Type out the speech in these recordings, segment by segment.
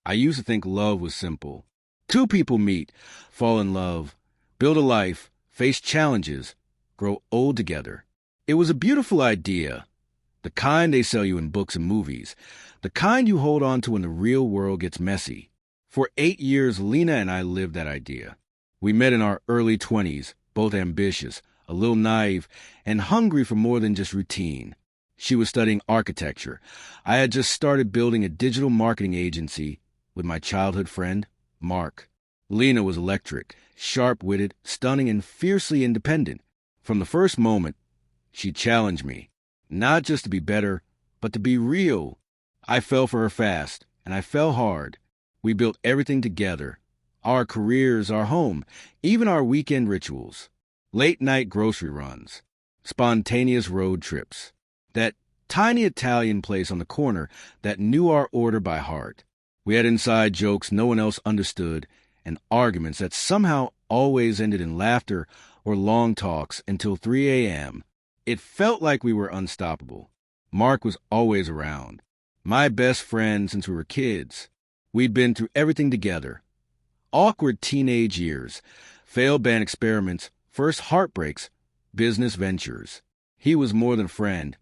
I used to think love was simple. Two people meet, fall in love, build a life, face challenges, grow old together. It was a beautiful idea, the kind they sell you in books and movies, the kind you hold on to when the real world gets messy. For 8 years, Lena and I lived that idea. We met in our early 20s, both ambitious, a little naive, and hungry for more than just routine. She was studying architecture. I had just started building a digital marketing agency with my childhood friend, Mark. Lena was electric, sharp-witted, stunning, and fiercely independent. From the first moment, she challenged me, not just to be better, but to be real. I fell for her fast, and I fell hard. We built everything together. Our careers, our home, even our weekend rituals. Late-night grocery runs, spontaneous road trips. That tiny Italian place on the corner that knew our order by heart. We had inside jokes no one else understood, and arguments that somehow always ended in laughter or long talks until 3 a.m. It felt like we were unstoppable. Mark was always around. My best friend since we were kids. We'd been through everything together. Awkward teenage years, failed band experiments, first heartbreaks, business ventures. He was more than a friend.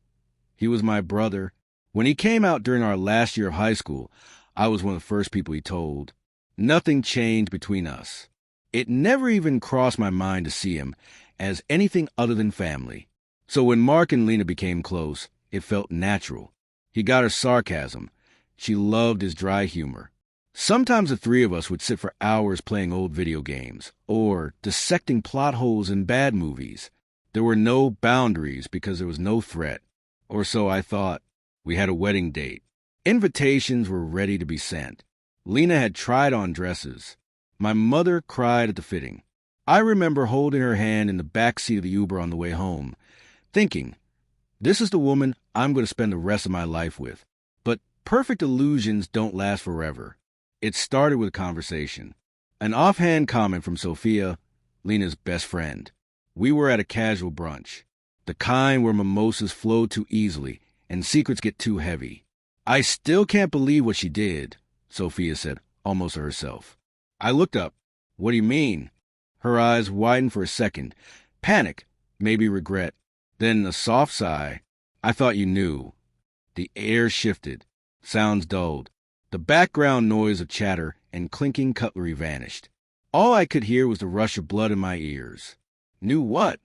He was my brother. When he came out during our last year of high school, I was one of the first people he told. Nothing changed between us. It never even crossed my mind to see him as anything other than family. So when Mark and Lena became close, it felt natural. He got her sarcasm. She loved his dry humor. Sometimes the three of us would sit for hours playing old video games or dissecting plot holes in bad movies. There were no boundaries because there was no threat. Or so I thought. We had a wedding date. Invitations were ready to be sent. Lena had tried on dresses. My mother cried at the fitting. I remember holding her hand in the back seat of the Uber on the way home, thinking, this is the woman I'm going to spend the rest of my life with. But perfect illusions don't last forever. It started with a conversation. An offhand comment from Sophia, Lena's best friend. We were at a casual brunch. The kind where mimosas flow too easily and secrets get too heavy. I still can't believe what she did, Sophia said, almost to herself. I looked up. What do you mean? Her eyes widened for a second. Panic, maybe regret. Then a soft sigh. I thought you knew. The air shifted. Sounds dulled. The background noise of chatter and clinking cutlery vanished. All I could hear was the rush of blood in my ears. Knew what?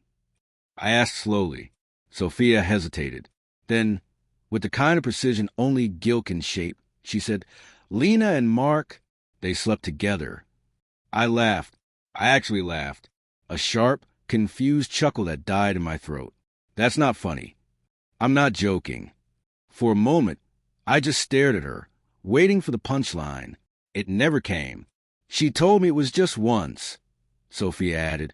I asked slowly. Sophia hesitated. Then, with the kind of precision only guilt can shape, she said, Lena and Mark, they slept together. I laughed. I actually laughed. A sharp, confused chuckle that died in my throat. That's not funny. I'm not joking. For a moment, I just stared at her, waiting for the punchline. It never came. She told me it was just once, Sophia added,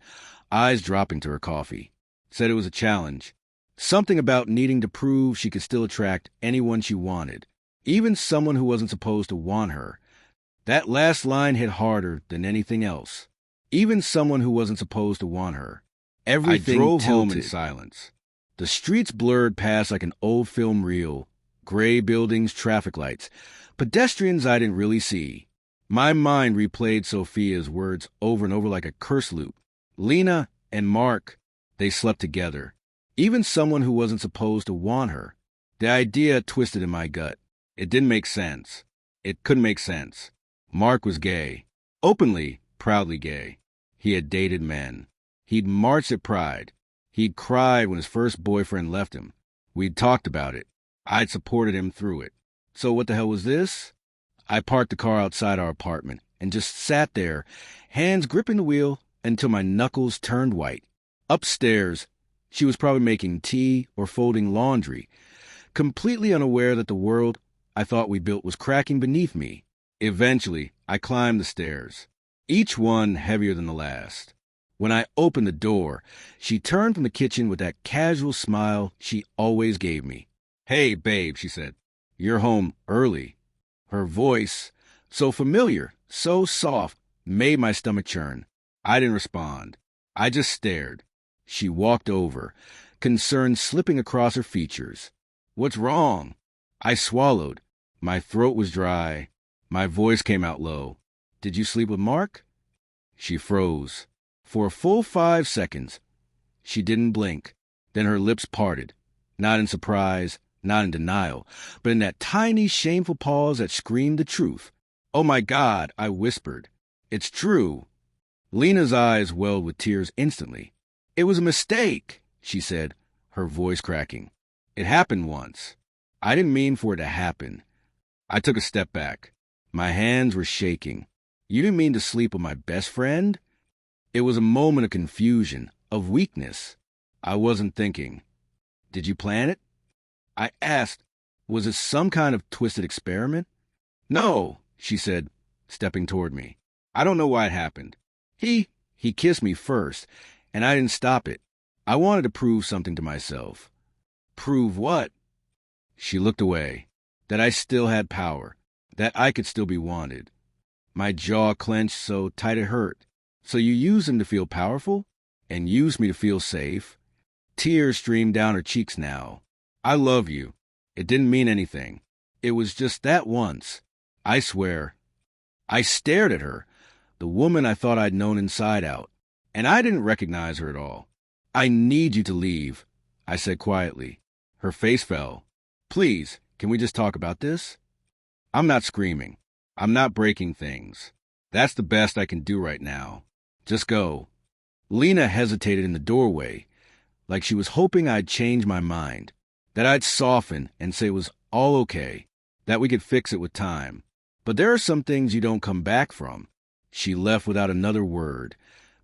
eyes dropping to her coffee. Said it was a challenge. Something about needing to prove she could still attract anyone she wanted, even someone who wasn't supposed to want her. That last line hit harder than anything else. Even someone who wasn't supposed to want her. Everything I drove home in silence. The streets blurred past like an old film reel. Gray buildings, traffic lights. Pedestrians I didn't really see. My mind replayed Sophia's words over and over like a curse loop. Lena and Mark, they slept together. Even someone who wasn't supposed to want her. The idea twisted in my gut. It didn't make sense. It couldn't make sense. Mark was gay. Openly, proudly gay. He had dated men. He'd marched at Pride. He'd cried when his first boyfriend left him. We'd talked about it. I'd supported him through it. So what the hell was this? I parked the car outside our apartment and just sat there, hands gripping the wheel until my knuckles turned white. Upstairs, she was probably making tea or folding laundry, completely unaware that the world I thought we built was cracking beneath me. Eventually, I climbed the stairs, each one heavier than the last. When I opened the door, she turned from the kitchen with that casual smile she always gave me. Hey, babe, she said. You're home early. Her voice, so familiar, so soft, made my stomach churn. I didn't respond. I just stared. She walked over, concern slipping across her features. What's wrong? I swallowed. My throat was dry. My voice came out low. Did you sleep with Mark? She froze. For a full 5 seconds. She didn't blink. Then her lips parted. Not in surprise, not in denial, but in that tiny, shameful pause that screamed the truth. Oh my God, I whispered. It's true. Lena's eyes welled with tears instantly. It was a mistake, she said, her voice cracking. It happened once. I didn't mean for it to happen. I took a step back. My hands were shaking. You didn't mean to sleep with my best friend? It was a moment of confusion, of weakness. I wasn't thinking. Did you plan it? I asked. Was it some kind of twisted experiment? No, she said, stepping toward me. I don't know why it happened. He kissed me first, and I didn't stop it. I wanted to prove something to myself. Prove what? She looked away. That I still had power. That I could still be wanted. My jaw clenched so tight it hurt. So you used him to feel powerful? And used me to feel safe? Tears streamed down her cheeks now. I love you. It didn't mean anything. It was just that once. I swear. I stared at her, the woman I thought I'd known inside out, and I didn't recognize her at all. I need you to leave, I said quietly. Her face fell. Please, can we just talk about this? I'm not screaming. I'm not breaking things. That's the best I can do right now. Just go. Lena hesitated in the doorway, like she was hoping I'd change my mind, that I'd soften and say it was all okay, that we could fix it with time. But there are some things you don't come back from. She left without another word,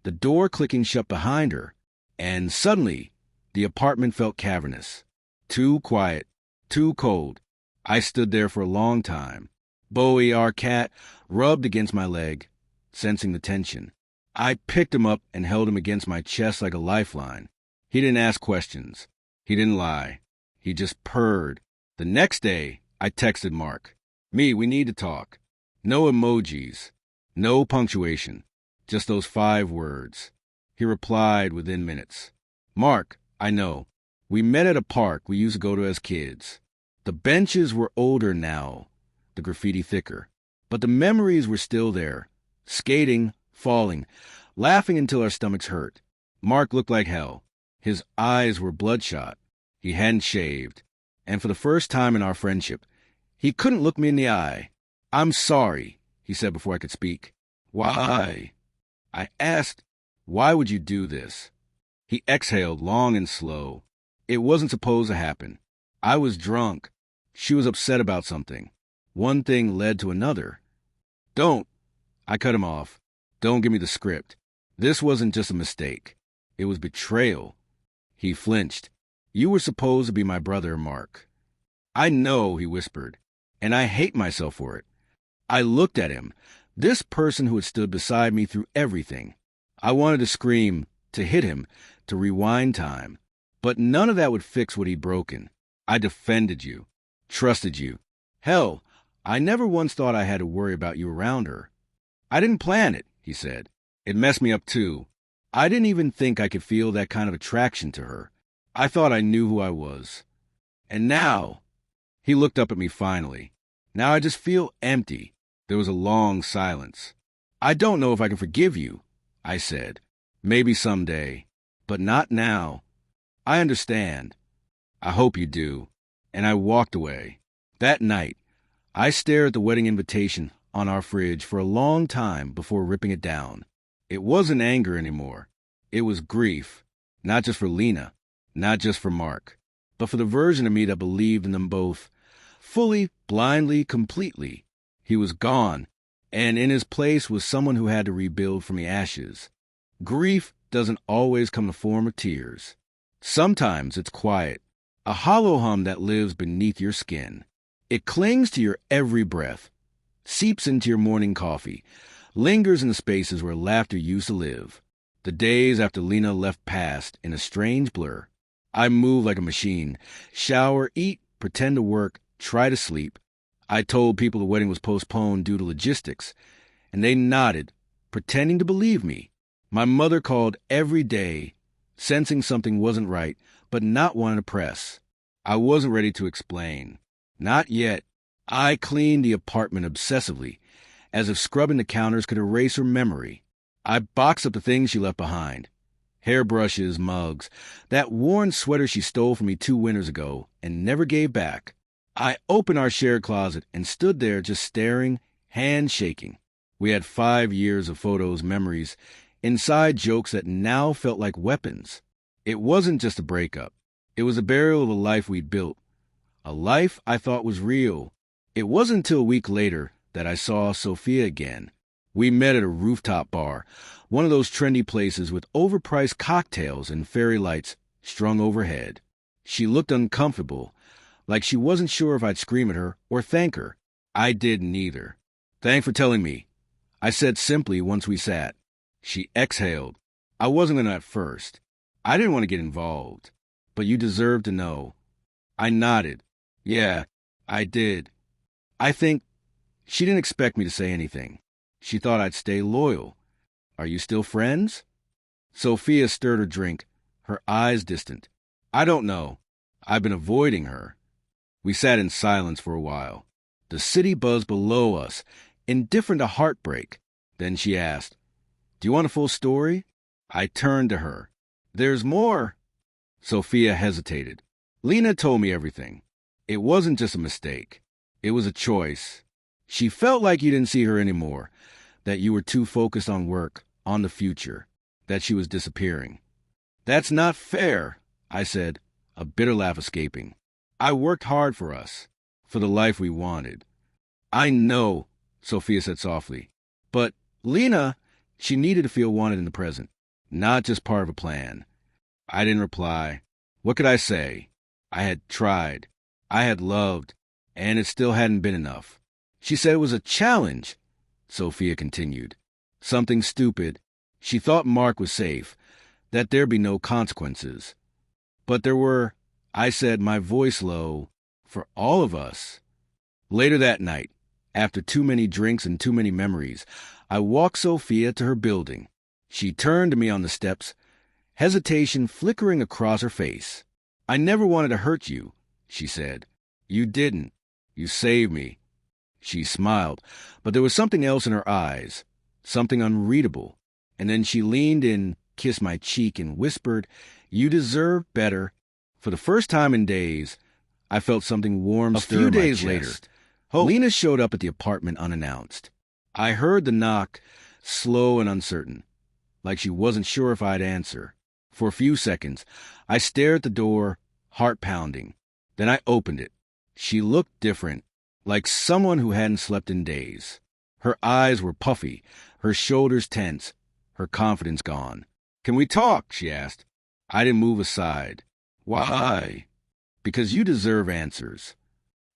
the door clicking shut behind her, and suddenly the apartment felt cavernous. Too quiet, too cold. I stood there for a long time. Bowie, our cat, rubbed against my leg, sensing the tension. I picked him up and held him against my chest like a lifeline. He didn't ask questions. He didn't lie. He just purred. The next day, I texted Mark. We need to talk. No emojis. No punctuation. Just those 5 words. He replied within minutes. Mark, I know. We met at a park we used to go to as kids. The benches were older now, the graffiti thicker. But the memories were still there. Skating, falling, laughing until our stomachs hurt. Mark looked like hell. His eyes were bloodshot. He hadn't shaved. And for the first time in our friendship, he couldn't look me in the eye. I'm sorry, he said before I could speak. Why? I asked, why would you do this? He exhaled long and slow. It wasn't supposed to happen. I was drunk. She was upset about something. One thing led to another. Don't. I cut him off. Don't give me the script. This wasn't just a mistake. It was betrayal. He flinched. You were supposed to be my brother, Mark. I know, he whispered, and I hate myself for it. I looked at him, this person who had stood beside me through everything. I wanted to scream, to hit him, to rewind time. But none of that would fix what he'd broken. I defended you, trusted you. Hell, I never once thought I had to worry about you around her. I didn't plan it, he said. It messed me up too. I didn't even think I could feel that kind of attraction to her. I thought I knew who I was. And now, he looked up at me finally. Now I just feel empty. There was a long silence. I don't know if I can forgive you, I said. Maybe someday, but not now. I understand. I hope you do. And I walked away. That night, I stared at the wedding invitation on our fridge for a long time before ripping it down. It wasn't anger anymore. It was grief, not just for Lena, not just for Mark, but for the version of me that believed in them both, fully, blindly, completely. He was gone, and in his place was someone who had to rebuild from the ashes. Grief doesn't always come in the form of tears. Sometimes it's quiet, a hollow hum that lives beneath your skin. It clings to your every breath, seeps into your morning coffee, lingers in the spaces where laughter used to live. The days after Lena left passed in a strange blur. I moved like a machine, shower, eat, pretend to work, try to sleep. I told people the wedding was postponed due to logistics, and they nodded, pretending to believe me. My mother called every day, sensing something wasn't right, but not wanting to press. I wasn't ready to explain. Not yet. I cleaned the apartment obsessively, as if scrubbing the counters could erase her memory. I boxed up the things she left behind. Hairbrushes, mugs, that worn sweater she stole from me 2 winters ago and never gave back. I opened our shared closet and stood there just staring, hands shaking. We had 5 years of photos, memories, inside jokes that now felt like weapons. It wasn't just a breakup. It was a burial of a life we'd built. A life I thought was real. It wasn't until a week later that I saw Sophia again. We met at a rooftop bar, one of those trendy places with overpriced cocktails and fairy lights strung overhead. She looked uncomfortable, like she wasn't sure if I'd scream at her or thank her. I didn't either. "Thanks for telling me," I said simply once we sat. She exhaled. "I wasn't going to at first. I didn't want to get involved. But you deserve to know." I nodded. "Yeah, I did." I think she didn't expect me to say anything. She thought I'd stay loyal. "Are you still friends?" Sophia stirred her drink, her eyes distant. "I don't know. I've been avoiding her." We sat in silence for a while. The city buzzed below us, indifferent to heartbreak. Then she asked, "Do you want a full story?" I turned to her. "There's more." Sophia hesitated. "Lena told me everything. It wasn't just a mistake. It was a choice. She felt like you didn't see her anymore, that you were too focused on work, on the future, that she was disappearing." "That's not fair," I said, a bitter laugh escaping. "I worked hard for us, for the life we wanted." "I know," Sophia said softly. "But Lena, she needed to feel wanted in the present, not just part of a plan." I didn't reply. What could I say? I had tried. I had loved, and it still hadn't been enough. "She said it was a challenge," Sophia continued. "Something stupid. She thought Mark was safe, that there'd be no consequences. But there were," I said, my voice low, "for all of us." Later that night, after too many drinks and too many memories, I walked Sophia to her building. She turned to me on the steps, hesitation flickering across her face. "I never wanted to hurt you," she said. "You didn't. You saved me." She smiled, but there was something else in her eyes, something unreadable. And then she leaned in, kissed my cheek, and whispered, "You deserve better." For the first time in days, I felt something warm stir in my chest. A few days later, Lena showed up at the apartment unannounced. I heard the knock, slow and uncertain, like she wasn't sure if I'd answer. For a few seconds, I stared at the door, heart pounding. Then I opened it. She looked different, like someone who hadn't slept in days. Her eyes were puffy, her shoulders tense, her confidence gone. "Can we talk?" she asked. I didn't move aside. "Why?" "Because you deserve answers."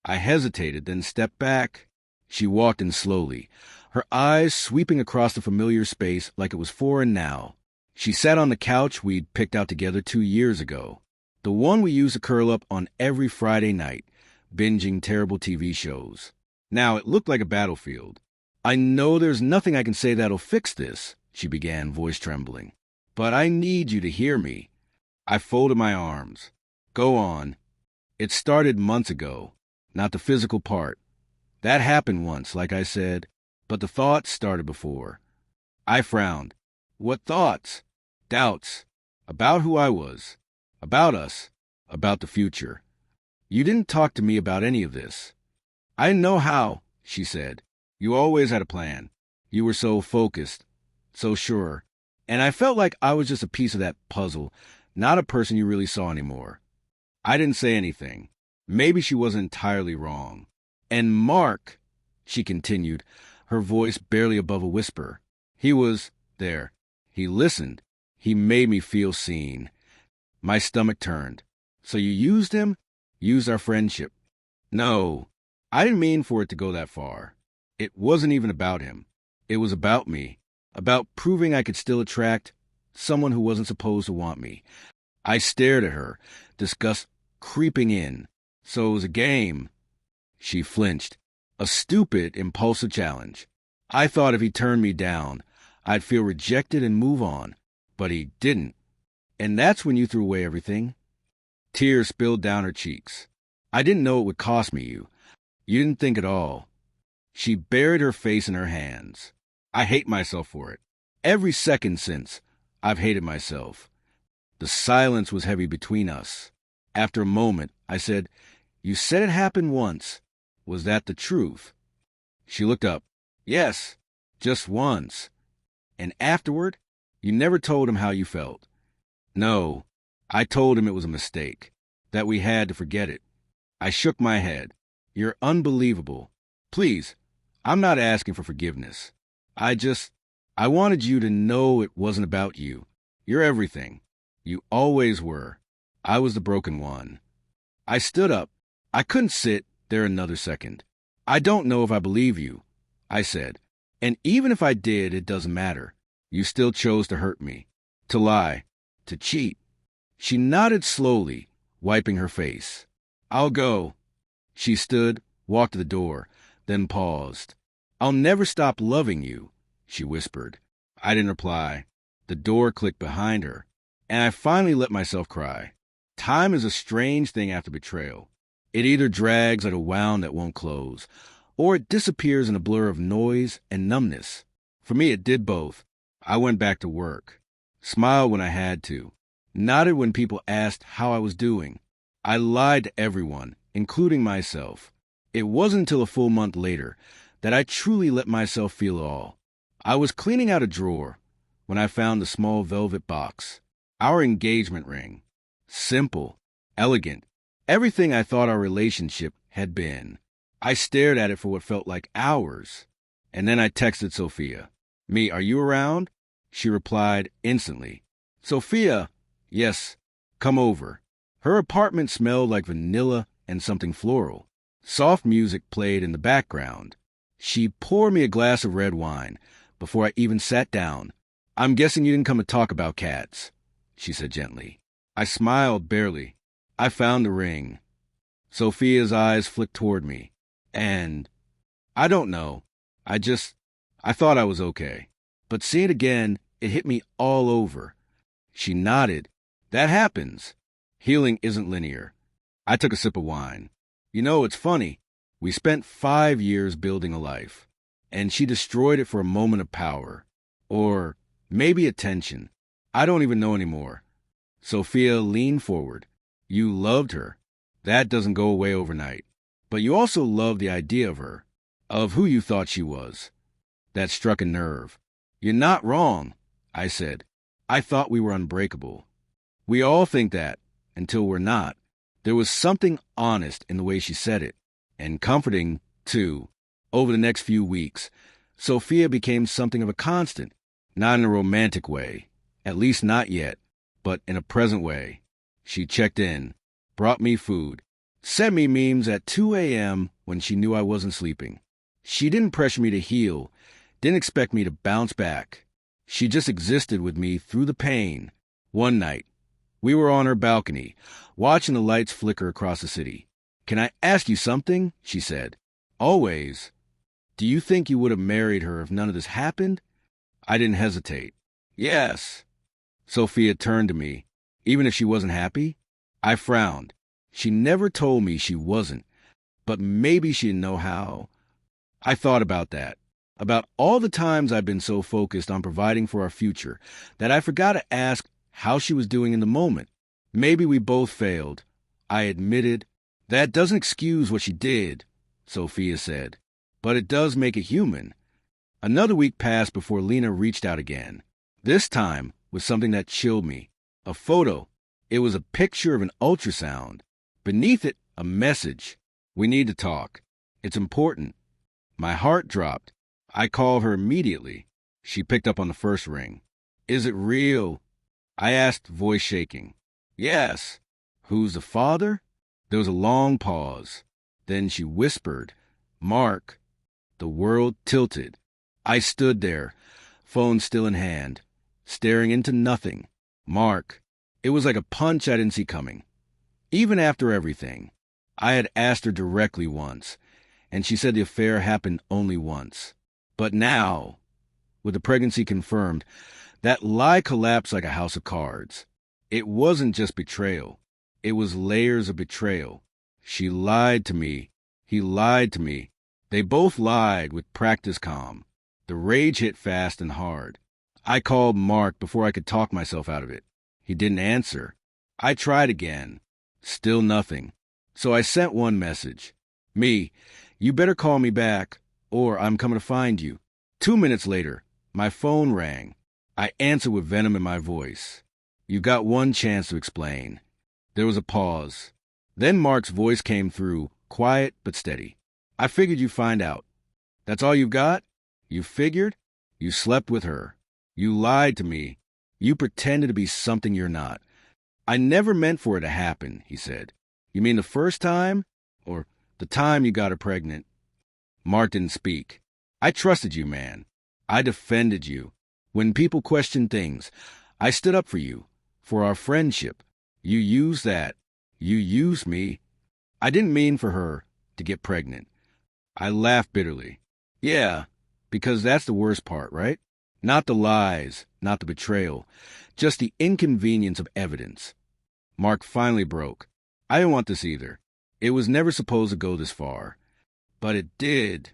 I hesitated, then stepped back. She walked in slowly, her eyes sweeping across the familiar space like it was foreign now. She sat on the couch we'd picked out together 2 years ago, the one we used to curl up on every Friday night, binging terrible TV shows. Now it looked like a battlefield. "I know there's nothing I can say that'll fix this," she began, voice trembling. "But I need you to hear me." I folded my arms. "Go on." "It started months ago, not the physical part. That happened once, like I said, but the thoughts started before." I frowned. "What thoughts?" "Doubts. About who I was. About us. About the future. You didn't talk to me about any of this." "I didn't know how," she said. "You always had a plan. You were so focused, so sure. And I felt like I was just a piece of that puzzle, not a person you really saw anymore." I didn't say anything. Maybe she wasn't entirely wrong. "And Mark," she continued, her voice barely above a whisper. "He was there. He listened. He made me feel seen." My stomach turned. "So you used him? Used our friendship?" "No. I didn't mean for it to go that far. It wasn't even about him. It was about me. About proving I could still attract someone who wasn't supposed to want me." I stared at her, disgust creeping in. "So it was a game." She flinched. "A stupid, impulsive challenge. I thought if he turned me down, I'd feel rejected and move on. But he didn't. And that's when you threw away everything." Tears spilled down her cheeks. "I didn't know it would cost me you. You didn't think at all. She buried her face in her hands. I hate myself for it. Every second since, I've hated myself. The silence was heavy between us. After a moment, I said, "You said it happened once. Was that the truth?" She looked up. "Yes, just once." "And afterward, you never told him how you felt?" "No, I told him it was a mistake, that we had to forget it." I shook my head. "You're unbelievable. Please, I'm not asking for forgiveness. I wanted you to know it wasn't about you. You're everything. You always were. I was the broken one." I stood up. I couldn't sit there another second. "I don't know if I believe you," I said. "And even if I did, it doesn't matter. You still chose to hurt me, to lie, to cheat." She nodded slowly, wiping her face. "I'll go." She stood, walked to the door, then paused. "I'll never stop loving you," she whispered. I didn't reply. The door clicked behind her, and I finally let myself cry. Time is a strange thing after betrayal. It either drags like a wound that won't close, or it disappears in a blur of noise and numbness. For me, it did both. I went back to work, smiled when I had to, nodded when people asked how I was doing. I lied to everyone, including myself. It wasn't until a full month later that I truly let myself feel it all. I was cleaning out a drawer when I found the small velvet box, our engagement ring. Simple, elegant, everything I thought our relationship had been. I stared at it for what felt like hours, and then I texted Sophia. "Me, are you around?" She replied instantly. "Sophia, yes, come over." Her apartment smelled like vanilla and something floral. Soft music played in the background. She poured me a glass of red wine before I even sat down. "I'm guessing you didn't come to talk about cats," she said gently. I smiled barely. I found the ring. Sophia's eyes flicked toward me. "And I don't know. I thought I was okay. But seeing it again, it hit me all over." She nodded. "That happens. Healing isn't linear." I took a sip of wine. "You know, it's funny. We spent 5 years building a life, and she destroyed it for a moment of power. Or maybe attention. I don't even know anymore." Sophia leaned forward. "You loved her. That doesn't go away overnight. But you also loved the idea of her, of who you thought she was." That struck a nerve. "You're not wrong," I said. "I thought we were unbreakable. We all think that, until we're not." There was something honest in the way she said it, and comforting, too. Over the next few weeks, Sophia became something of a constant, not in a romantic way, at least not yet, but in a present way. She checked in, brought me food, sent me memes at 2 a.m. when she knew I wasn't sleeping. She didn't pressure me to heal, didn't expect me to bounce back. She just existed with me through the pain. One night, we were on her balcony, watching the lights flicker across the city. "Can I ask you something?" she said. "Always. Do you think you would have married her if none of this happened?" I didn't hesitate. "Yes." Sophia turned to me. "Even if she wasn't happy?" I frowned. She never told me she wasn't, but maybe she didn't know how. I thought about that, about all the times I've been so focused on providing for our future that I forgot to ask how she was doing in the moment. Maybe we both failed. I admitted. "That doesn't excuse what she did," Sophia said, "but it does make it human." Another week passed before Lena reached out again. This time with something that chilled me. A photo. It was a picture of an ultrasound. Beneath it, a message. "We need to talk. It's important." My heart dropped. I called her immediately. She picked up on the first ring. "Is it real?" I asked, voice shaking. "Yes." "Who's the father?" There was a long pause. Then she whispered, "Mark." The world tilted. I stood there, phone still in hand, staring into nothing. Mark. It was like a punch I didn't see coming. Even after everything, I had asked her directly once, and she said the affair happened only once. But now, with the pregnancy confirmed, that lie collapsed like a house of cards. It wasn't just betrayal. It was layers of betrayal. She lied to me, He lied to me. They both lied with practice calm. The rage hit fast and hard. I called Mark before I could talk myself out of it. He didn't answer. I tried again. Still nothing. So I sent one message. Me, you better call me back, or I'm coming to find you. 2 minutes later, my phone rang. I answered with venom in my voice. You got one chance to explain. There was a pause. Then Mark's voice came through, quiet but steady. I figured you'd find out. That's all you've got? You figured? You slept with her. You lied to me. You pretended to be something you're not. I never meant for it to happen, he said. You mean the first time? Or the time you got her pregnant? Mark didn't speak. I trusted you, man. I defended you. When people questioned things, I stood up for you, for our friendship. You used that. You used me. I didn't mean for her to get pregnant. I laughed bitterly. Yeah, because that's the worst part, right? Not the lies, not the betrayal, just the inconvenience of evidence. Mark finally broke. I didn't want this either. It was never supposed to go this far. But it did.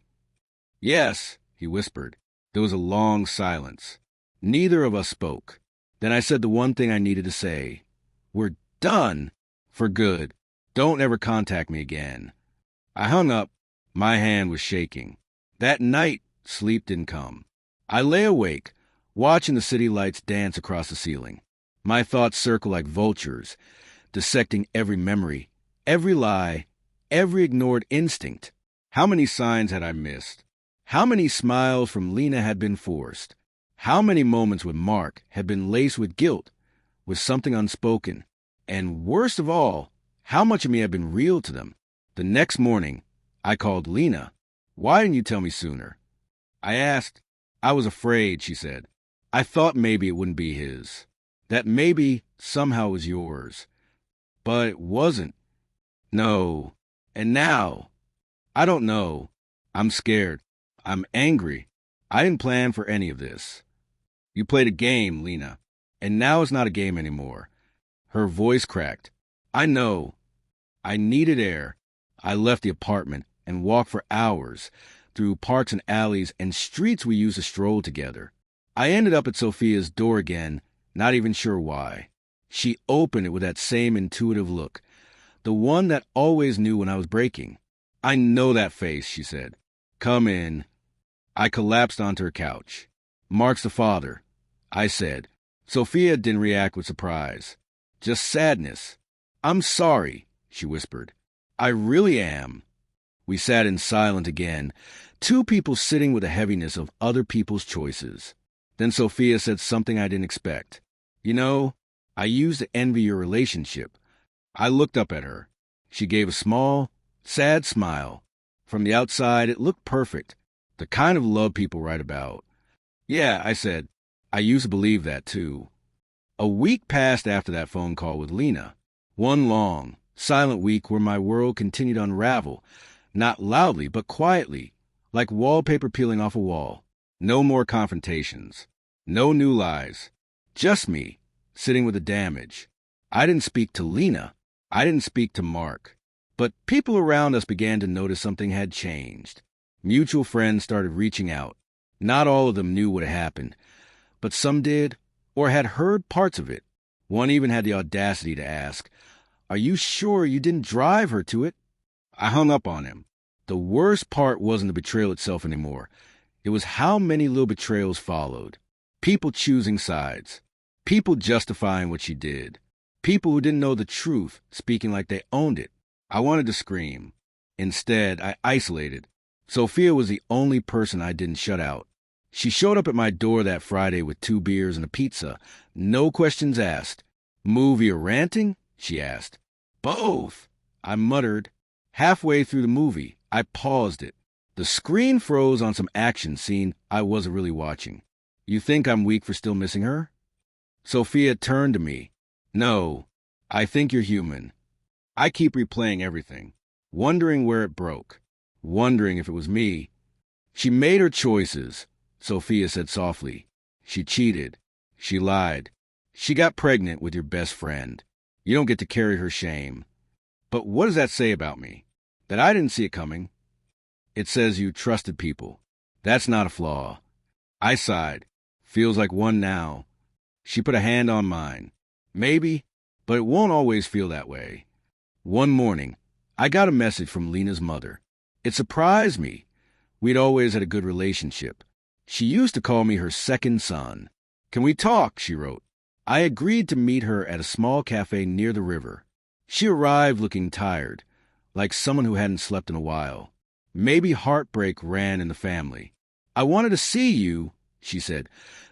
Yes, he whispered. There was a long silence. Neither of us spoke. Then I said the one thing I needed to say. We're done. For good. Don't ever contact me again. I hung up. My hand was shaking. That night, sleep didn't come. I lay awake, watching the city lights dance across the ceiling. My thoughts circled like vultures, dissecting every memory, every lie, every ignored instinct. How many signs had I missed? How many smiles from Lena had been forced? How many moments with Mark had been laced with guilt, with something unspoken? And worst of all, how much of me had been real to them? The next morning, I called Lena. Why didn't you tell me sooner? I asked. I was afraid, she said. I thought maybe it wouldn't be his. That maybe somehow it was yours. But it wasn't. No. And now? I don't know. I'm scared. I'm angry. I didn't plan for any of this. You played a game, Lena. And now it's not a game anymore. Her voice cracked. I know. I needed air. I left the apartment and walked for hours through parks and alleys and streets we used to stroll together. I ended up at Sophia's door again, not even sure why. She opened it with that same intuitive look, the one that always knew when I was breaking. I know that face, she said. Come in. I collapsed onto her couch. Mark's the father, I said. Sophia didn't react with surprise, just sadness. I'm sorry, she whispered. I really am. We sat in silence again, two people sitting with the heaviness of other people's choices. Then Sophia said something I didn't expect. You know, I used to envy your relationship. I looked up at her. She gave a small, sad smile. From the outside, it looked perfect, the kind of love people write about. Yeah, I said, I used to believe that too. A week passed after that phone call with Lena. One long, silent week where my world continued to unravel, not loudly, but quietly, like wallpaper peeling off a wall. No more confrontations. No new lies. Just me, sitting with the damage. I didn't speak to Lena. I didn't speak to Mark. But people around us began to notice something had changed. Mutual friends started reaching out. Not all of them knew what had happened, but some did, or had heard parts of it. One even had the audacity to ask, Are you sure you didn't drive her to it? I hung up on him. The worst part wasn't the betrayal itself anymore. It was how many little betrayals followed. People choosing sides. People justifying what she did. People who didn't know the truth, speaking like they owned it. I wanted to scream. Instead, I isolated. Sophia was the only person I didn't shut out. She showed up at my door that Friday with 2 beers and a pizza. No questions asked. Movie or ranting? She asked. Both, I muttered. Halfway through the movie, I paused it. The screen froze on some action scene I wasn't really watching. You think I'm weak for still missing her? Sophia turned to me. No, I think you're human. I keep replaying everything, wondering where it broke, wondering if it was me. She made her choices, Sophia said softly. She cheated. She lied. She got pregnant with your best friend. You don't get to carry her shame. But what does that say about me? That I didn't see it coming. It says you trusted people. That's not a flaw. I sighed. Feels like one now. She put a hand on mine. Maybe, but it won't always feel that way. One morning, I got a message from Lena's mother. It surprised me. We'd always had a good relationship. She used to call me her second son. "Can we talk?" she wrote. I agreed to meet her at a small cafe near the river. She arrived looking tired, like someone who hadn't slept in a while. Maybe heartbreak ran in the family. "I wanted to see you," she said,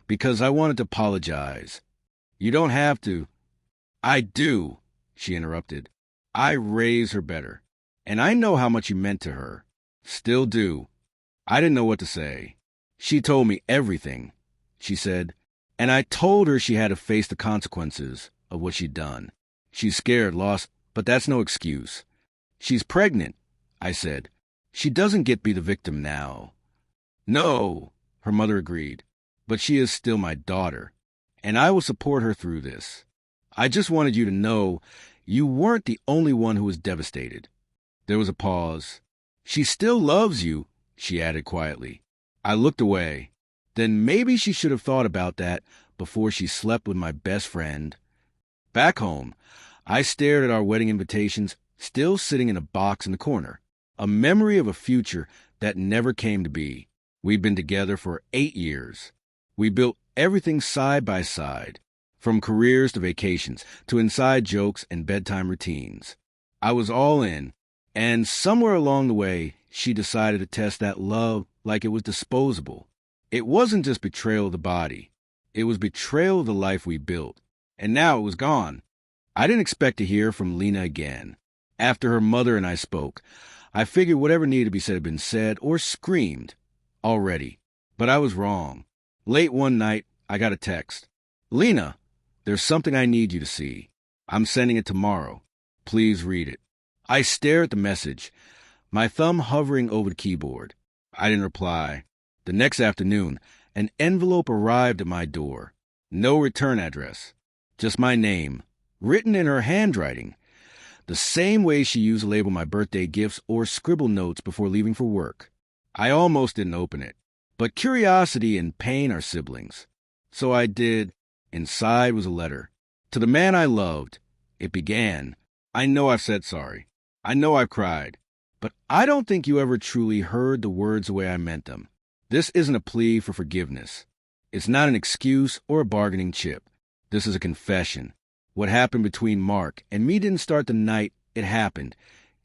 "because I wanted to apologize." "You don't have to." "I do," she interrupted. I raised her better, and I know how much you meant to her. Still do. I didn't know what to say. She told me everything, she said, and I told her she had to face the consequences of what she'd done. She's scared, lost, but that's no excuse. "She's pregnant," I said. "She doesn't get to be the victim now." "No," her mother agreed, "but she is still my daughter, and I will support her through this. I just wanted you to know you weren't the only one who was devastated." There was a pause. "She still loves you," she added quietly. I looked away. Then maybe she should have thought about that before she slept with my best friend. Back home, I stared at our wedding invitations, still sitting in a box in the corner, a memory of a future that never came to be. We'd been together for 8 years. We built everything side by side, from careers to vacations, to inside jokes and bedtime routines. I was all in, and somewhere along the way, she decided to test that love like it was disposable. It wasn't just betrayal of the body. It was betrayal of the life we built. And now it was gone. I didn't expect to hear from Lena again. After her mother and I spoke, I figured whatever needed to be said had been said or screamed already. But I was wrong. Late one night, I got a text. "Lena, there's something I need you to see. I'm sending it tomorrow. Please read it." I stared at the message, my thumb hovering over the keyboard. I didn't reply. The next afternoon, an envelope arrived at my door. No return address. Just my name, written in her handwriting, the same way she used to label my birthday gifts or scribble notes before leaving for work. I almost didn't open it, but curiosity and pain are siblings. So I did. Inside was a letter. To the man I loved. It began, "I know I've said sorry. I know I've cried. But I don't think you ever truly heard the words the way I meant them. This isn't a plea for forgiveness. It's not an excuse or a bargaining chip. This is a confession. What happened between Mark and me didn't start the night it happened.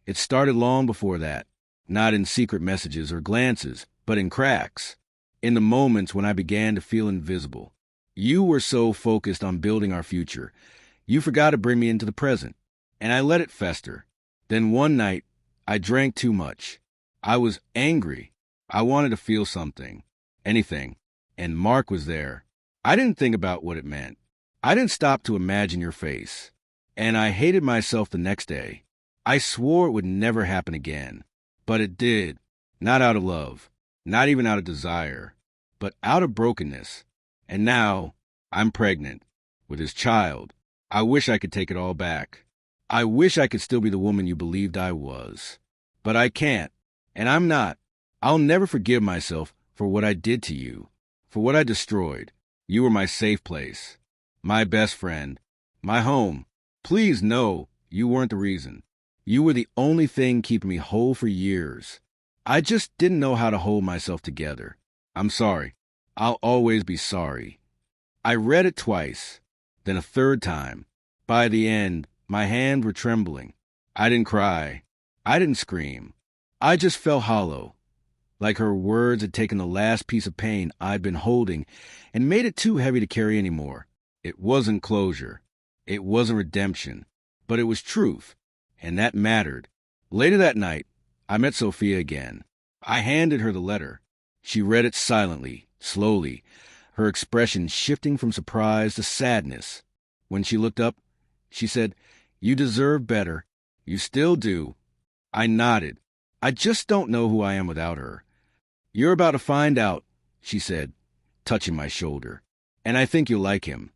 It started long before that. Not in secret messages or glances, but in cracks. In the moments when I began to feel invisible. You were so focused on building our future, you forgot to bring me into the present. And I let it fester. Then one night, I drank too much. I was angry. I wanted to feel something. Anything. And Mark was there. I didn't think about what it meant. I didn't stop to imagine your face. And I hated myself the next day. I swore it would never happen again. But it did. Not out of love. Not even out of desire. But out of brokenness. And now, I'm pregnant. With his child. I wish I could take it all back. I wish I could still be the woman you believed I was. But I can't. And I'm not. I'll never forgive myself for what I did to you. For what I destroyed. You were my safe place. My best friend. My home. Please know you weren't the reason. You were the only thing keeping me whole for years. I just didn't know how to hold myself together. I'm sorry. I'll always be sorry. I read it twice, then a third time. By the end, my hands were trembling. I didn't cry. I didn't scream. I just felt hollow, like her words had taken the last piece of pain I'd been holding and made it too heavy to carry anymore. It wasn't closure. It wasn't redemption. But it was truth, and that mattered. Later that night, I met Sophia again. I handed her the letter. She read it silently, slowly, her expression shifting from surprise to sadness. When she looked up, she said, "You deserve better. You still do." I nodded. "I just don't know who I am without her." "You're about to find out," she said, touching my shoulder. "And I think you'll like him."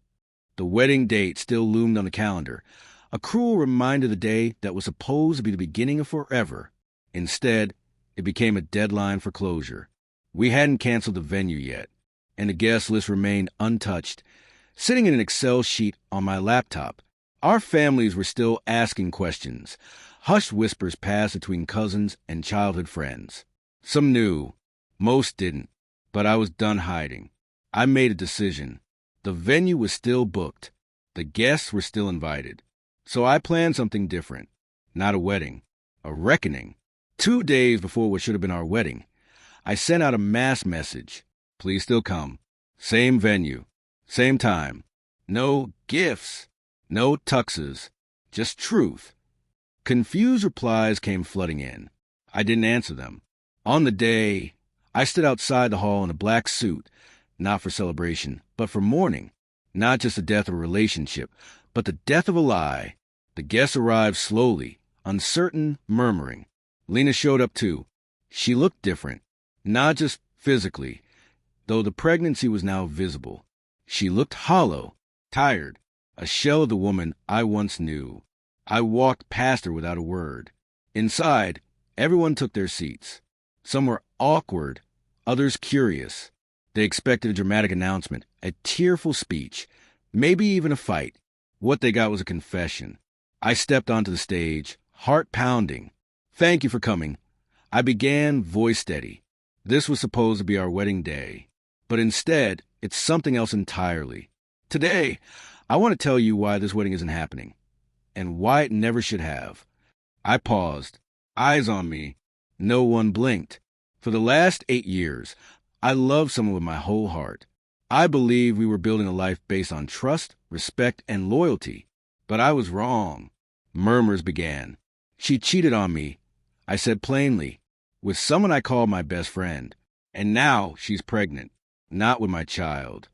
The wedding date still loomed on the calendar, a cruel reminder of the day that was supposed to be the beginning of forever. Instead, it became a deadline for closure. We hadn't canceled the venue yet, and the guest list remained untouched, sitting in an Excel sheet on my laptop. Our families were still asking questions. Hushed whispers passed between cousins and childhood friends. Some knew, most didn't, but I was done hiding. I made a decision. The venue was still booked. The guests were still invited. So I planned something different. Not a wedding, a reckoning. 2 days before what should have been our wedding, I sent out a mass message. Please still come. Same venue, same time. No gifts, no tuxes, just truth. Confused replies came flooding in. I didn't answer them. On the day, I stood outside the hall in a black suit, not for celebration, but for mourning. Not just the death of a relationship, but the death of a lie. The guests arrived slowly, uncertain, murmuring. Lena showed up too. She looked different, not just physically, though the pregnancy was now visible. She looked hollow, tired, a shell of the woman I once knew. I walked past her without a word. Inside, everyone took their seats. Some were awkward, others curious. They expected a dramatic announcement, a tearful speech, maybe even a fight. What they got was a confession. I stepped onto the stage, heart pounding. Thank you for coming. I began, voice steady. This was supposed to be our wedding day, but instead, it's something else entirely. Today, I want to tell you why this wedding isn't happening, and why it never should have. I paused, eyes on me. No one blinked. For the last 8 years, I loved someone with my whole heart. I believed we were building a life based on trust, respect, and loyalty. But I was wrong. Murmurs began. She cheated on me, I said plainly, with someone I called my best friend. And now she's pregnant, not with my child.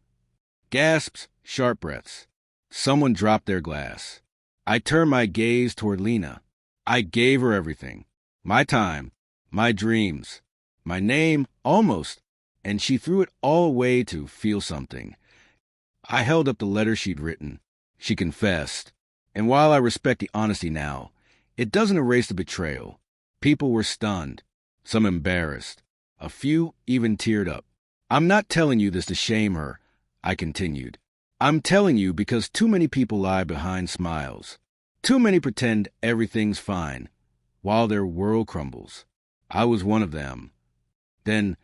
Gasps, sharp breaths. Someone dropped their glass. I turned my gaze toward Lena. I gave her everything. My time, my dreams, my name, almost. And she threw it all away to feel something. I held up the letter she'd written. She confessed. And while I respect the honesty now, it doesn't erase the betrayal. People were stunned, some embarrassed. A few even teared up. I'm not telling you this to shame her, I continued. I'm telling you because too many people lie behind smiles. Too many pretend everything's fine, while their world crumbles. I was one of them. Then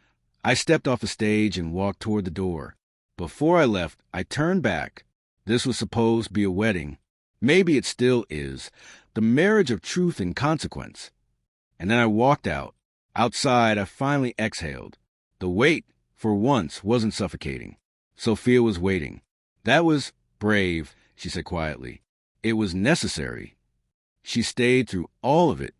I stepped off the stage and walked toward the door. Before I left, I turned back. This was supposed to be a wedding. Maybe it still is. The marriage of truth and consequence. And then I walked out. Outside, I finally exhaled. The weight, for once, wasn't suffocating. Sophia was waiting. That was brave, she said quietly. It was necessary. She stayed through all of it.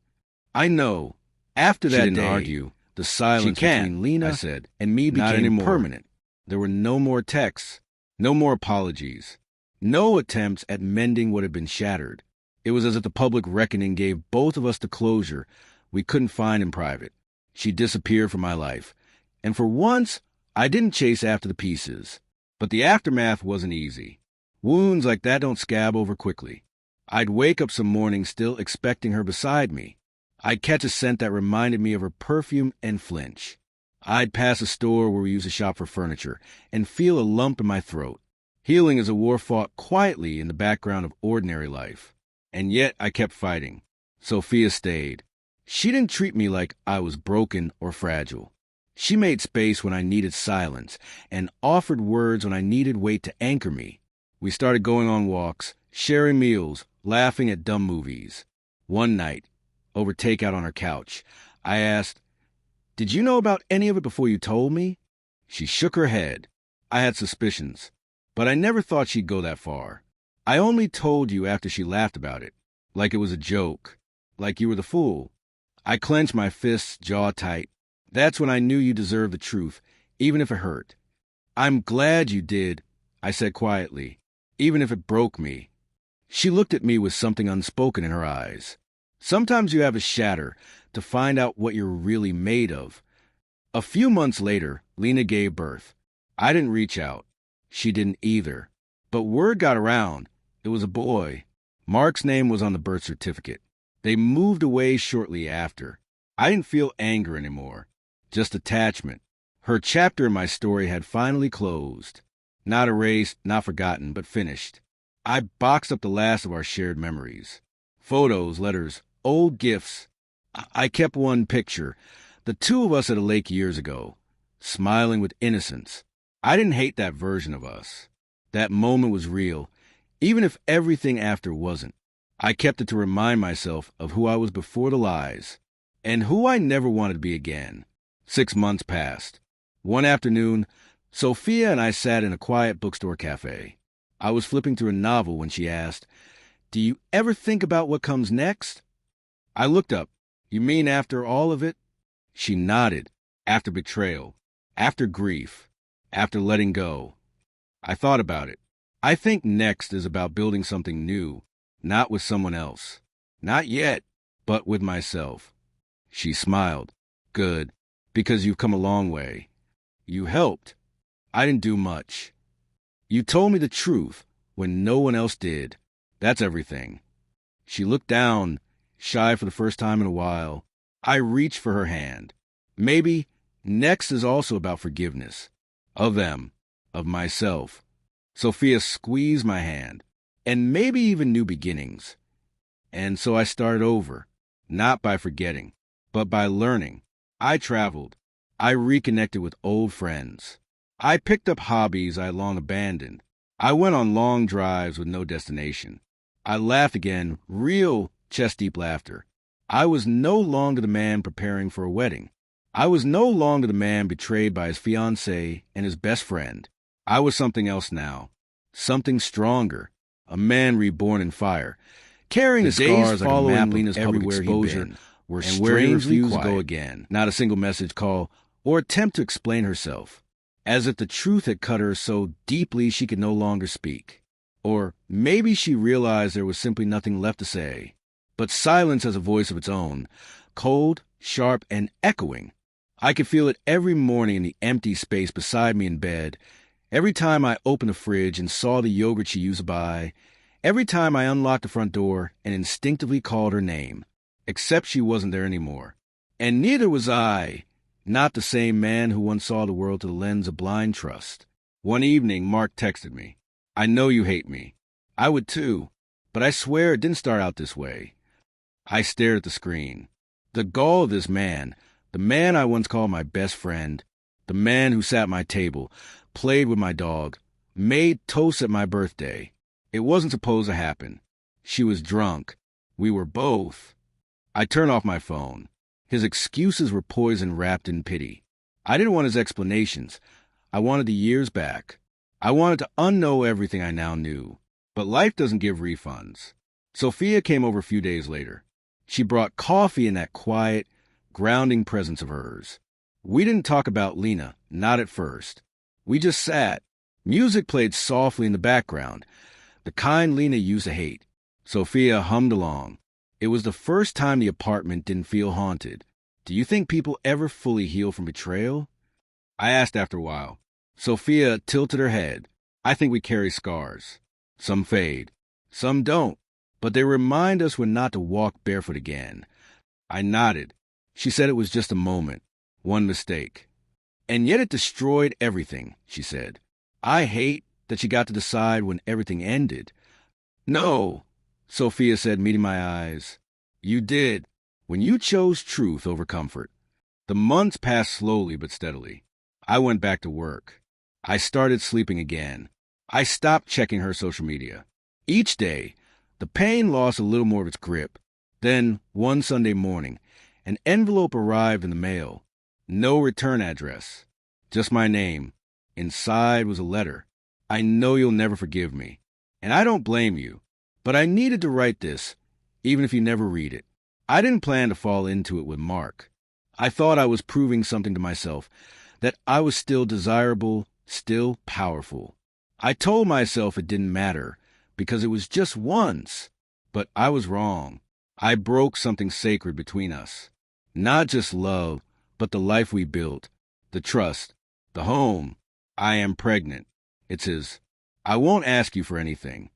I know. After that day, argue. The silence between Lena, I said, and me became permanent. There were no more texts, no more apologies, no attempts at mending what had been shattered. It was as if the public reckoning gave both of us the closure we couldn't find in private. She disappeared from my life. And for once, I didn't chase after the pieces. But the aftermath wasn't easy. Wounds like that don't scab over quickly. I'd wake up some mornings still expecting her beside me. I'd catch a scent that reminded me of her perfume and flinch. I'd pass a store where we used to shop for furniture and feel a lump in my throat. Healing is a war fought quietly in the background of ordinary life. And yet I kept fighting. Sophia stayed. She didn't treat me like I was broken or fragile. She made space when I needed silence and offered words when I needed weight to anchor me. We started going on walks, sharing meals, laughing at dumb movies. One night, over takeout on her couch, I asked, "Did you know about any of it before you told me?" She shook her head. I had suspicions, but I never thought she'd go that far. I only told you after she laughed about it, like it was a joke, like you were the fool. I clenched my fists, jaw tight. That's when I knew you deserved the truth, even if it hurt. "I'm glad you did," I said quietly, "even if it broke me." She looked at me with something unspoken in her eyes. Sometimes you have to shatter to find out what you're really made of. A few months later, Lena gave birth. I didn't reach out. She didn't either. But word got around. It was a boy. Mark's name was on the birth certificate. They moved away shortly after. I didn't feel anger anymore, just attachment. Her chapter in my story had finally closed. Not erased, not forgotten, but finished. I boxed up the last of our shared memories. Photos, letters, old gifts. I kept one picture, the two of us at a lake years ago, smiling with innocence. I didn't hate that version of us. That moment was real, even if everything after wasn't. I kept it to remind myself of who I was before the lies, and who I never wanted to be again. 6 months passed. One afternoon, Sophia and I sat in a quiet bookstore cafe. I was flipping through a novel when she asked, "Do you ever think about what comes next?" I looked up. "You mean after all of it?" She nodded. After betrayal. After grief. After letting go. I thought about it. I think next is about building something new, not with someone else. Not yet, but with myself. She smiled. "Good, because you've come a long way. You helped. I didn't do much. You told me the truth when no one else did. That's everything." She looked down, shy for the first time in a while. I reached for her hand. Maybe next is also about forgiveness. Of them. Of myself. Sophia squeezed my hand. And maybe even new beginnings. And so I started over. Not by forgetting, but by learning. I traveled. I reconnected with old friends. I picked up hobbies I had long abandoned. I went on long drives with no destination. I laughed again, real chest-deep laughter. I was no longer the man preparing for a wedding. I was no longer the man betrayed by his fiancée and his best friend. I was something else now. Something stronger. A man reborn in fire. Carrying the scars like a map Lena's public exposure were strangely quiet. To go again. Not a single message call or attempt to explain herself. As if the truth had cut her so deeply she could no longer speak. Or maybe she realized there was simply nothing left to say. But silence has a voice of its own, cold, sharp, and echoing. I could feel it every morning in the empty space beside me in bed, every time I opened the fridge and saw the yogurt she used to buy, every time I unlocked the front door and instinctively called her name. Except she wasn't there anymore. And neither was I. Not the same man who once saw the world through the lens of blind trust. One evening, Mark texted me. "I know you hate me. I would too. But I swear it didn't start out this way." I stared at the screen. The gall of this man, the man I once called my best friend, the man who sat at my table, played with my dog, made toast at my birthday. It wasn't supposed to happen. She was drunk. We were both. I turned off my phone. His excuses were poison wrapped in pity. I didn't want his explanations. I wanted the years back. I wanted to unknow everything I now knew. But life doesn't give refunds. Sophia came over a few days later. She brought coffee in that quiet, grounding presence of hers. We didn't talk about Lena, not at first. We just sat. Music played softly in the background, the kind Lena used to hate. Sophia hummed along. It was the first time the apartment didn't feel haunted. "Do you think people ever fully heal from betrayal?" I asked after a while. Sophia tilted her head. "I think we carry scars. Some fade. Some don't. But they remind us when not to walk barefoot again." I nodded. She said it was just a moment. One mistake. "And yet it destroyed everything," she said. I hate that she got to decide when everything ended. "No," Sophia said, meeting my eyes. "You did, when you chose truth over comfort." The months passed slowly but steadily. I went back to work. I started sleeping again. I stopped checking her social media. Each day, the pain lost a little more of its grip. Then, one Sunday morning, an envelope arrived in the mail. No return address. Just my name. Inside was a letter. "I know you'll never forgive me. And I don't blame you. But I needed to write this, even if you never read it." I didn't plan to fall into it with Mark. I thought I was proving something to myself, that I was still desirable, still powerful. I told myself it didn't matter, because it was just once. But I was wrong. I broke something sacred between us. Not just love, but the life we built, the trust, the home. "I am pregnant." It's his. "I won't ask you for anything.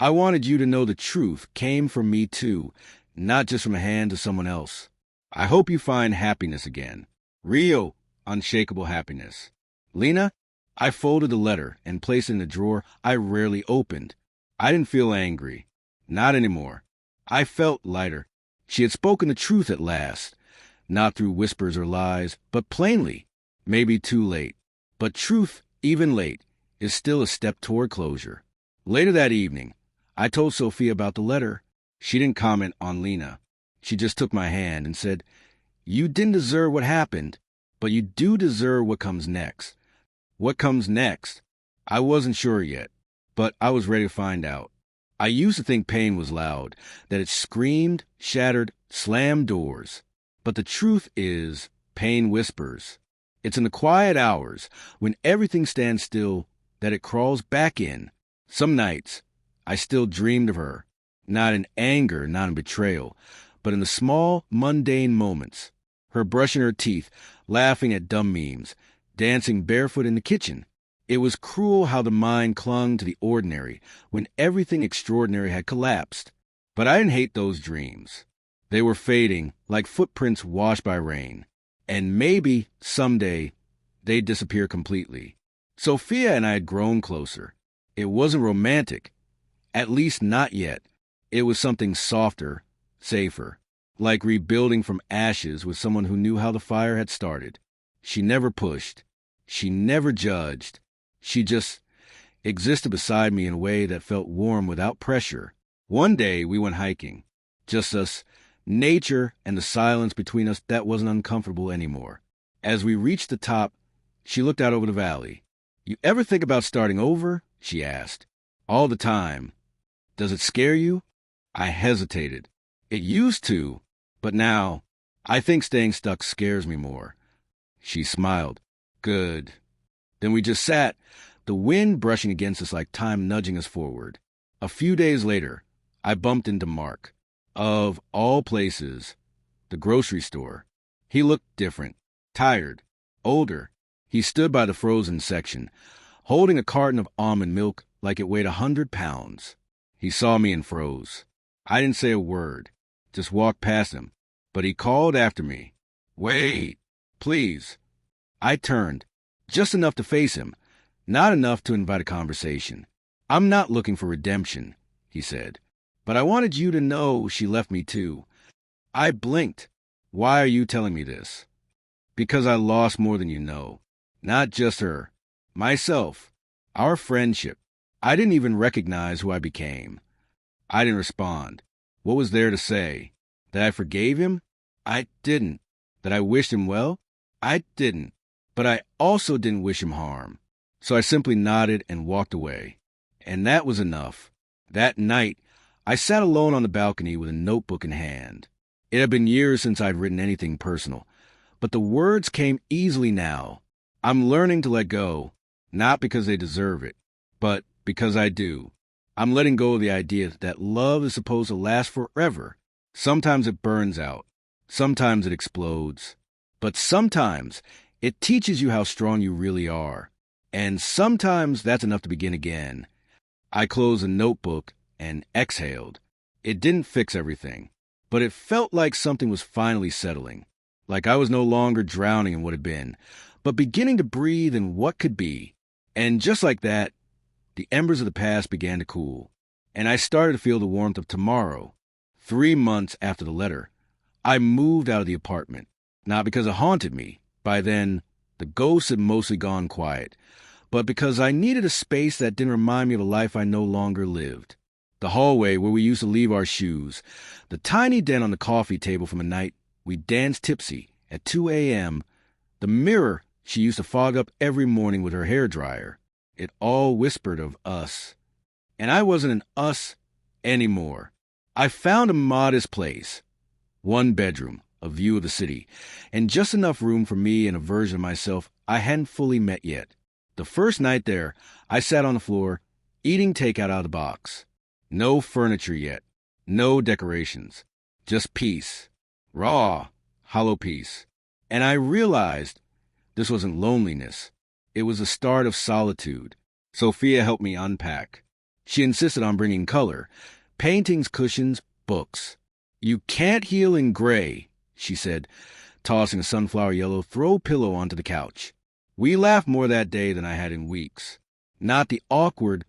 I wanted you to know the truth came from me too, not just from a hand to someone else." I hope you find happiness again. Real, unshakable happiness. Lena, I folded the letter and placed it in a drawer I rarely opened. I didn't feel angry. Not anymore. I felt lighter. She had spoken the truth at last. Not through whispers or lies, but plainly. Maybe too late. But truth, even late, is still a step toward closure. Later that evening, I told Sophia about the letter. She didn't comment on Lena. She just took my hand and said, "You didn't deserve what happened, but you do deserve what comes next." What comes next? I wasn't sure yet, but I was ready to find out. I used to think pain was loud, that it screamed, shattered, slammed doors. But the truth is, pain whispers. It's in the quiet hours, when everything stands still, that it crawls back in. Some nights, I still dreamed of her, not in anger, not in betrayal, but in the small, mundane moments. Her brushing her teeth, laughing at dumb memes, dancing barefoot in the kitchen. It was cruel how the mind clung to the ordinary when everything extraordinary had collapsed. But I didn't hate those dreams. They were fading like footprints washed by rain. And maybe, someday, they'd disappear completely. Sophia and I had grown closer. It wasn't romantic. At least not yet. It was something softer, safer. Like rebuilding from ashes with someone who knew how the fire had started. She never pushed. She never judged. She just existed beside me in a way that felt warm without pressure. One day we went hiking. Just us, nature, and the silence between us that wasn't uncomfortable anymore. As we reached the top, she looked out over the valley. "You ever think about starting over?" she asked. "All the time. Does it scare you?" I hesitated. It used to, but now, I think staying stuck scares me more. She smiled. "Good." Then we just sat, the wind brushing against us like time nudging us forward. A few days later, I bumped into Mark. Of all places, the grocery store. He looked different, tired, older. He stood by the frozen section, holding a carton of almond milk like it weighed 100 pounds. He saw me and froze. I didn't say a word, just walked past him, but he called after me. "Wait, please." I turned, just enough to face him, not enough to invite a conversation. "I'm not looking for redemption," he said, "but I wanted you to know she left me too." I blinked. "Why are you telling me this?" "Because I lost more than you know. Not just her. Myself. Our friendship. I didn't even recognize who I became." I didn't respond. What was there to say? That I forgave him? I didn't. That I wished him well? I didn't. But I also didn't wish him harm. So I simply nodded and walked away. And that was enough. That night, I sat alone on the balcony with a notebook in hand. It had been years since I'd written anything personal, but the words came easily now. I'm learning to let go, not because they deserve it, but because I do. I'm letting go of the idea that love is supposed to last forever. Sometimes it burns out. Sometimes it explodes. But sometimes it teaches you how strong you really are. And sometimes that's enough to begin again. I closed the notebook and exhaled. It didn't fix everything, but it felt like something was finally settling. Like I was no longer drowning in what had been, but beginning to breathe in what could be. And just like that, the embers of the past began to cool, and I started to feel the warmth of tomorrow. 3 months after the letter, I moved out of the apartment, not because it haunted me. By then, the ghosts had mostly gone quiet, but because I needed a space that didn't remind me of a life I no longer lived. The hallway where we used to leave our shoes, the tiny den on the coffee table from a night we danced tipsy at 2 a.m., the mirror she used to fog up every morning with her hairdryer. It all whispered of us. And I wasn't an us anymore. I found a modest place. 1 bedroom, a view of the city, and just enough room for me and a version of myself I hadn't fully met yet. The first night there, I sat on the floor, eating takeout out of the box. No furniture yet. No decorations. Just peace. Raw, hollow peace. And I realized this wasn't loneliness. It was the start of solitude. Sophia helped me unpack. She insisted on bringing color. Paintings, cushions, books. "You can't heal in gray," she said, tossing a sunflower yellow throw pillow onto the couch. We laughed more that day than I had in weeks. Not the awkward,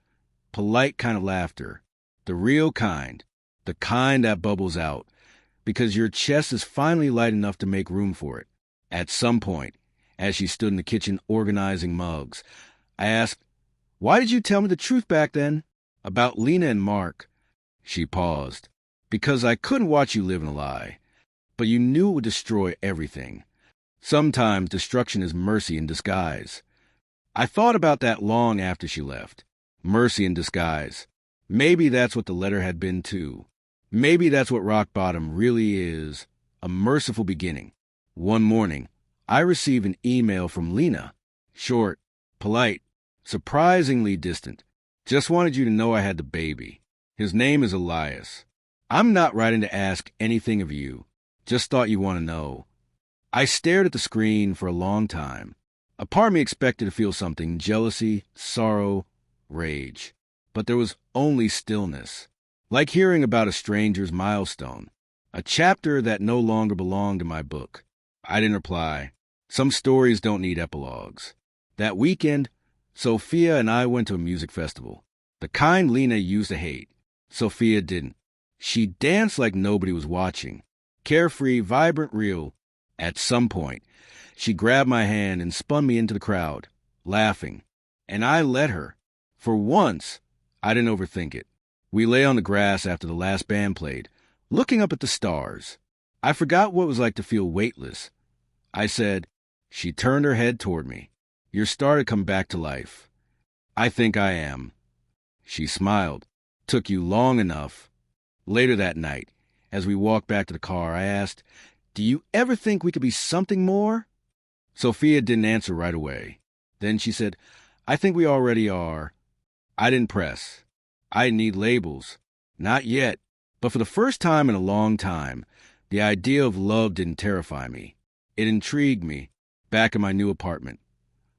polite kind of laughter. The real kind. The kind that bubbles out, because your chest is finally light enough to make room for it. At some point, as she stood in the kitchen organizing mugs, I asked, "Why did you tell me the truth back then? About Lena and Mark?" She paused. "Because I couldn't watch you live in a lie. But you knew it would destroy everything. Sometimes destruction is mercy in disguise." I thought about that long after she left. Mercy in disguise. Maybe that's what the letter had been too. Maybe that's what rock bottom really is. A merciful beginning. One morning, I received an email from Lena. Short, polite, surprisingly distant. "Just wanted you to know I had the baby. His name is Elias. I'm not writing to ask anything of you. Just thought you want to know." I stared at the screen for a long time. A part of me expected to feel something: jealousy, sorrow, rage. But there was only stillness. Like hearing about a stranger's milestone. A chapter that no longer belonged in my book. I didn't reply. Some stories don't need epilogues. That weekend, Sophia and I went to a music festival. The kind Lena used to hate. Sophia didn't. She danced like nobody was watching. Carefree, vibrant, real. At some point, she grabbed my hand and spun me into the crowd, laughing. And I let her. For once, I didn't overthink it. We lay on the grass after the last band played, looking up at the stars. I forgot what it was like to feel weightless. I said. She turned her head toward me. "You're starting to come back to life." "I think I am." She smiled. "Took you long enough." Later that night, as we walked back to the car, I asked, "Do you ever think we could be something more?" Sophia didn't answer right away. Then she said, "I think we already are." I didn't press. I didn't need labels. Not yet. But for the first time in a long time, the idea of love didn't terrify me. It intrigued me, back in my new apartment.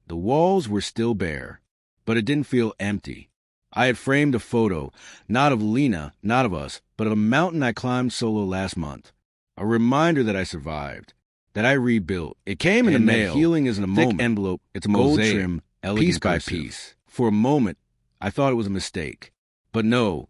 The walls were still bare, but it didn't feel empty. I had framed a photo, not of Lena, not of us, but of a mountain I climbed solo last month. A reminder that I survived, that I rebuilt. It came in the mail. Healing isn't a moment. Envelope. It's a gold trim, piece by piece. For a moment, I thought it was a mistake. But no,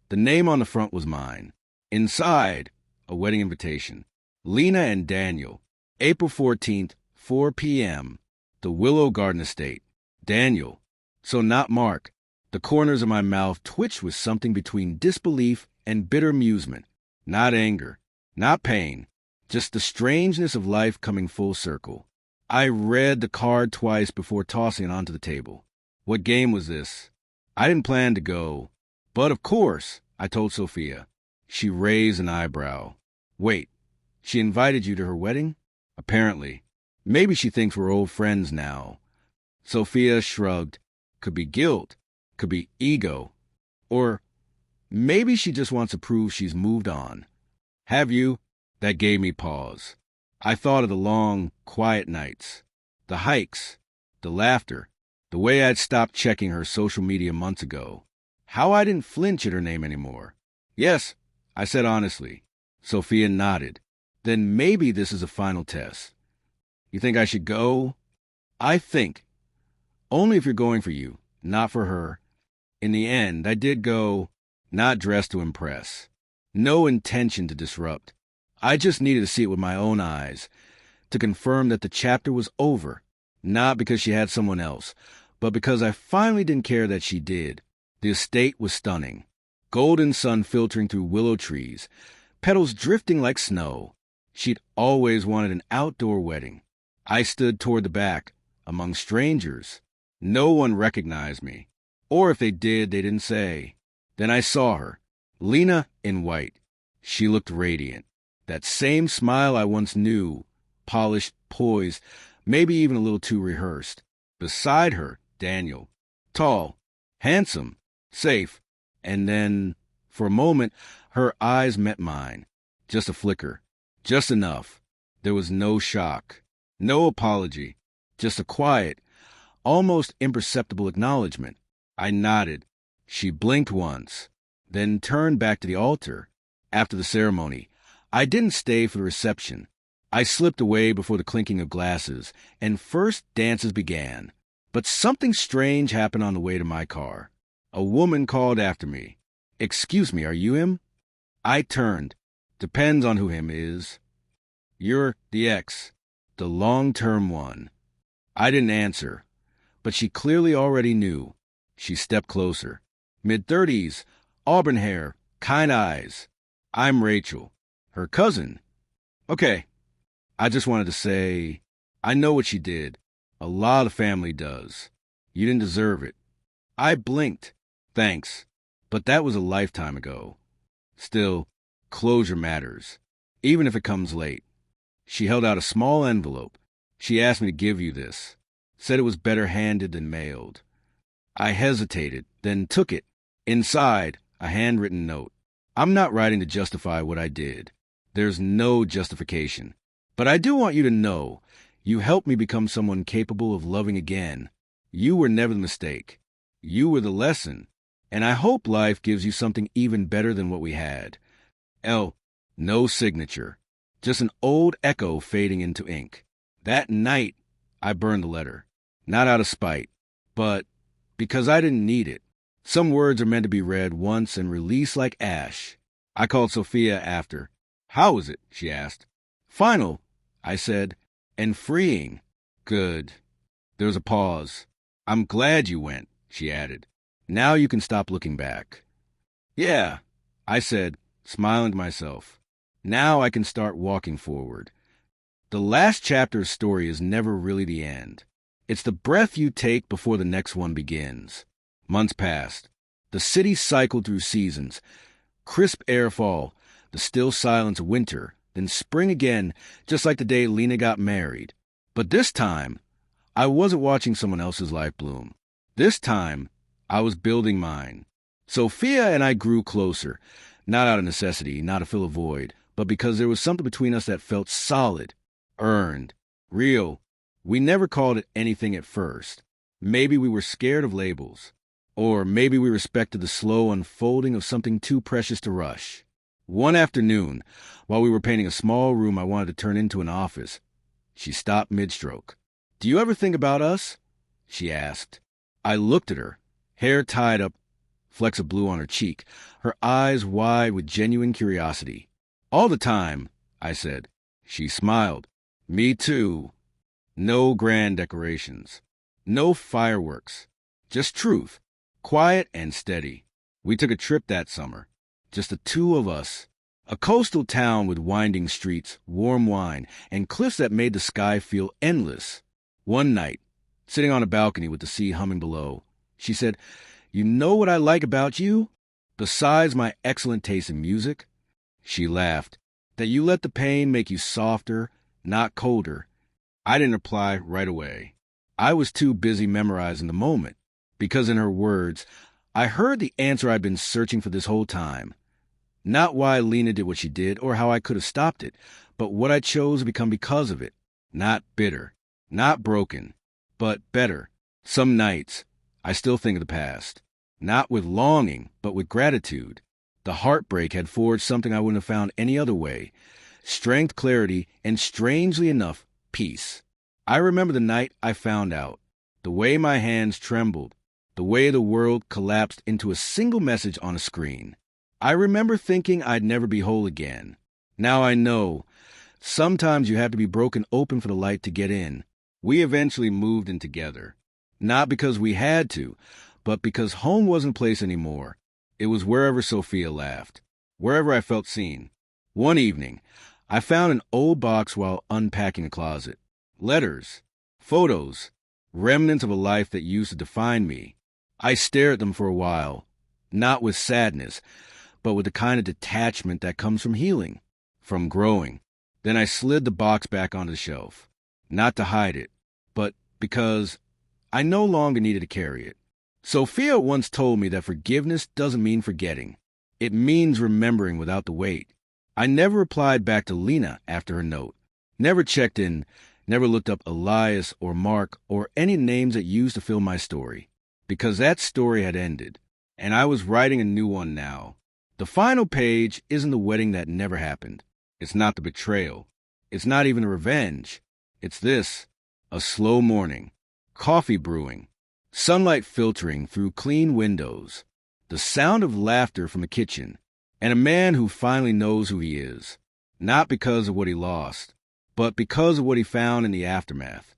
the name on the front was mine. Inside, a wedding invitation. Lena and Daniel. April 14th, 4 p.m. The Willow Garden Estate. Daniel. So not Mark. The corners of my mouth twitched with something between disbelief and bitter amusement. Not anger. Not pain. Just the strangeness of life coming full circle. I read the card twice before tossing it onto the table. What game was this? I didn't plan to go. But of course, I told Sophia. She raised an eyebrow. "Wait, she invited you to her wedding?" "Apparently. Maybe she thinks we're old friends now." Sophia shrugged. Could be guilt. Could be ego. Or maybe she just wants to prove she's moved on. "Have you?" That gave me pause. I thought of the long, quiet nights. The hikes. The laughter. The way I'd stopped checking her social media months ago. How I didn't flinch at her name anymore. "Yes," I said honestly. Sophia nodded. "Then maybe this is a final test. You think I should go?" "I think. Only if you're going for you, not for her." In the end, I did go, not dressed to impress. No intention to disrupt. I just needed to see it with my own eyes, to confirm that the chapter was over, not because she had someone else, but because I finally didn't care that she did. The estate was stunning. Golden sun filtering through willow trees, petals drifting like snow. She'd always wanted an outdoor wedding. I stood toward the back, among strangers. No one recognized me. Or if they did, they didn't say. Then I saw her, Lena in white. She looked radiant. That same smile I once knew, polished, poised, maybe even a little too rehearsed. Beside her, Daniel. Tall, handsome, safe. And then, for a moment, her eyes met mine. Just a flicker. Just enough. There was no shock. No apology. Just a quiet, almost imperceptible acknowledgement. I nodded. She blinked once, then turned back to the altar. After the ceremony, I didn't stay for the reception. I slipped away before the clinking of glasses, and first dances began. But something strange happened on the way to my car. A woman called after me. "Excuse me, are you him?" I turned. "Depends on who him is." "You're the ex, the long-term one." I didn't answer, but she clearly already knew. She stepped closer. Mid-30s, auburn hair, kind eyes. "I'm Rachel, her cousin." "Okay." I just wanted to say, I know what she did. A lot of family does. You didn't deserve it. I blinked. "Thanks. But that was a lifetime ago." Still, closure matters, even if it comes late. She held out a small envelope. "She asked me to give you this. Said it was better handed than mailed." I hesitated, then took it. Inside, a handwritten note. "I'm not writing to justify what I did. There's no justification. But I do want you to know, you helped me become someone capable of loving again. You were never the mistake. You were the lesson. And I hope life gives you something even better than what we had." No signature. Just an old echo fading into ink. That night, I burned the letter. Not out of spite, but because I didn't need it. Some words are meant to be read once and released like ash. I called Sophia after. "How was it?" she asked. "Final," I said, "and freeing." "Good." There was a pause. "I'm glad you went," she added. "Now you can stop looking back." "Yeah," I said, smiling to myself. Now I can start walking forward. The last chapter's story is never really the end. It's the breath you take before the next one begins. Months passed. The city cycled through seasons. Crisp air fall, the still silence of winter, then spring again, just like the day Lena got married. But this time, I wasn't watching someone else's life bloom. This time, I was building mine. Sophia and I grew closer, not out of necessity, not to fill a void, but because there was something between us that felt solid, earned, real. We never called it anything at first. Maybe we were scared of labels. Or maybe we respected the slow unfolding of something too precious to rush. One afternoon, while we were painting a small room I wanted to turn into an office, she stopped mid-stroke. "Do you ever think about us?" she asked. I looked at her, hair tied up, flecks of blue on her cheek, her eyes wide with genuine curiosity. "All the time," I said. She smiled. "Me too." No grand decorations. No fireworks. Just truth. Quiet and steady. We took a trip that summer. Just the two of us. A coastal town with winding streets, warm wine, and cliffs that made the sky feel endless. One night, sitting on a balcony with the sea humming below, she said, "You know what I like about you? Besides my excellent taste in music?" She laughed. "That you let the pain make you softer, not colder." I didn't reply right away. I was too busy memorizing the moment, because in her words, I heard the answer I'd been searching for this whole time. Not why Lena did what she did or how I could have stopped it, but what I chose to become because of it. Not bitter, not broken, but better. Some nights, I still think of the past. Not with longing, but with gratitude. The heartbreak had forged something I wouldn't have found any other way. Strength, clarity, and strangely enough, peace. I remember the night I found out. The way my hands trembled. The way the world collapsed into a single message on a screen. I remember thinking I'd never be whole again. Now I know. Sometimes you have to be broken open for the light to get in. We eventually moved in together. Not because we had to, but because home wasn't a place anymore. It was wherever Sophia laughed, wherever I felt seen. One evening, I found an old box while unpacking a closet. Letters, photos, remnants of a life that used to define me. I stared at them for a while, not with sadness, but with the kind of detachment that comes from healing, from growing. Then I slid the box back onto the shelf, not to hide it, but because I no longer needed to carry it. Sophia once told me that forgiveness doesn't mean forgetting. It means remembering without the weight. I never replied back to Lena after her note, never checked in, never looked up Elias or Mark or any names that used to fill my story, because that story had ended, and I was writing a new one now. The final page isn't the wedding that never happened. It's not the betrayal. It's not even a revenge. It's this: a slow morning, coffee brewing, sunlight filtering through clean windows, the sound of laughter from the kitchen, and a man who finally knows who he is, not because of what he lost, but because of what he found in the aftermath.